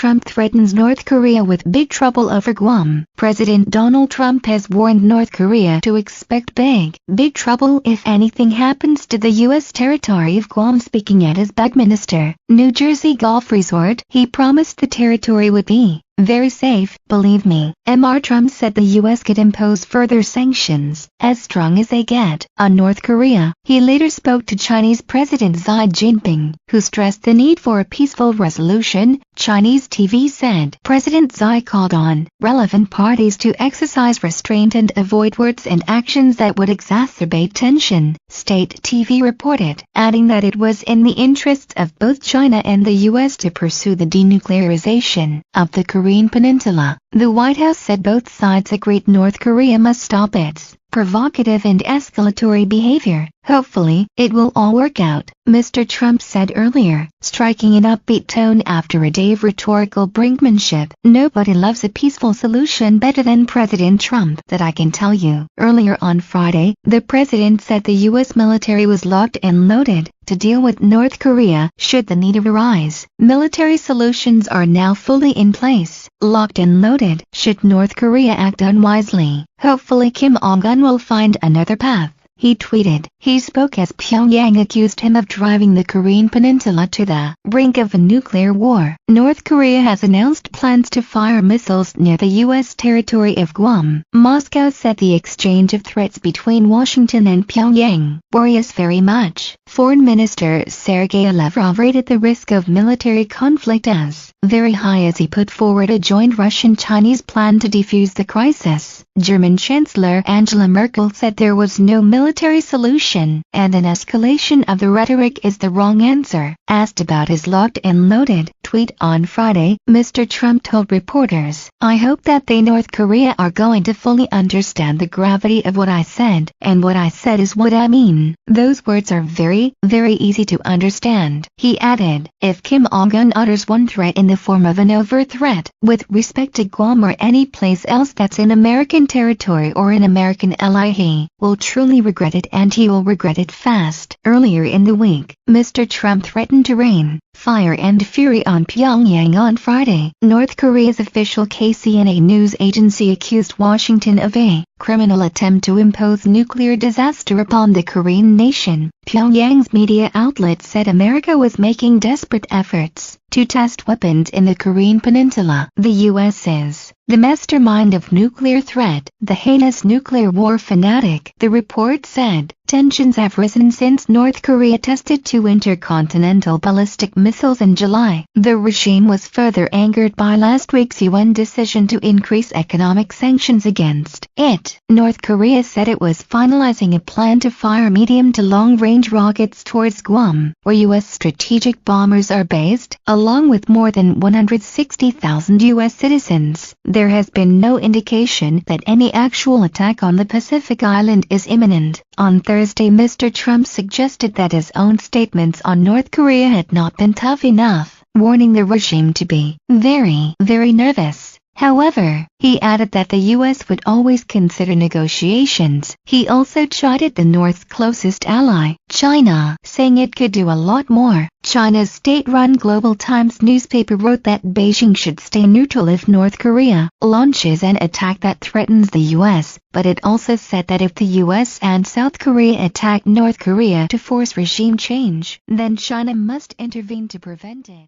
Trump threatens North Korea with big trouble over Guam. President Donald Trump has warned North Korea to expect big trouble if anything happens to the U.S. territory of Guam. Speaking at his Buckminster, New Jersey golf resort, he promised the territory would be very safe. Believe me, Mr. Trump said the U.S. could impose further sanctions, as strong as they get, on North Korea. He later spoke to Chinese President Xi Jinping, who stressed the need for a peaceful resolution. Chinese TV said President Xi called on relevant parties to exercise restraint and avoid words and actions that would exacerbate tension, state TV reported, adding that it was in the interests of both China and the U.S. to pursue the denuclearization of the Korean Peninsula. The White House said both sides agreed North Korea must stop its provocative and escalatory behavior. Hopefully, it will all work out, Mr. Trump said earlier, striking an upbeat tone after a day of rhetorical brinkmanship. Nobody loves a peaceful solution better than President Trump, that I can tell you. Earlier on Friday, the president said the U.S. military was locked and loaded to deal with North Korea should the need arise. Military solutions are now fully in place, locked and loaded, should North Korea act unwisely. Hopefully Kim Jong-un will find another path, he tweeted. He spoke as Pyongyang accused him of driving the Korean Peninsula to the brink of a nuclear war. North Korea has announced plans to fire missiles near the U.S. territory of Guam. Moscow said the exchange of threats between Washington and Pyongyang worries us very much. Foreign Minister Sergei Lavrov rated the risk of military conflict as very high as he put forward a joint Russian-Chinese plan to defuse the crisis. German Chancellor Angela Merkel said there was no military solution, and an escalation of the rhetoric is the wrong answer. Asked about his locked and loaded tweet on Friday, Mr. Trump told reporters, "I hope that they North Korea are going to fully understand the gravity of what I said, and what I said is what I mean. Those words are very easy to understand." He added, "If Kim Jong-un utters one threat in the form of an overt threat with respect to Guam or any place else that's in American territory or an American ally, he will truly regret it, and he will regret it fast." Earlier in the week, Mr. Trump threatened to rain fire and fury on Pyongyang on Friday. North Korea's official KCNA news agency accused Washington of a criminal attempt to impose nuclear disaster upon the Korean nation. Pyongyang's media outlet said America was making desperate efforts to test weapons in the Korean Peninsula. The U.S. is the mastermind of nuclear threat, the heinous nuclear war fanatic, the report said. Tensions have risen since North Korea tested 2 intercontinental ballistic missiles in July. The regime was further angered by last week's UN decision to increase economic sanctions against it. North Korea said it was finalizing a plan to fire medium to long-range rockets towards Guam, where U.S. strategic bombers are based, along with more than 160,000 U.S. citizens. There has been no indication that any actual attack on the Pacific island is imminent. On Thursday, Mr. Trump suggested that his own statements on North Korea had not been tough enough, warning the regime to be very nervous. However, he added that the U.S. would always consider negotiations. He also chided the North's closest ally, China, saying it could do a lot more. China's state-run Global Times newspaper wrote that Beijing should stay neutral if North Korea launches an attack that threatens the U.S., but it also said that if the U.S. and South Korea attack North Korea to force regime change, then China must intervene to prevent it.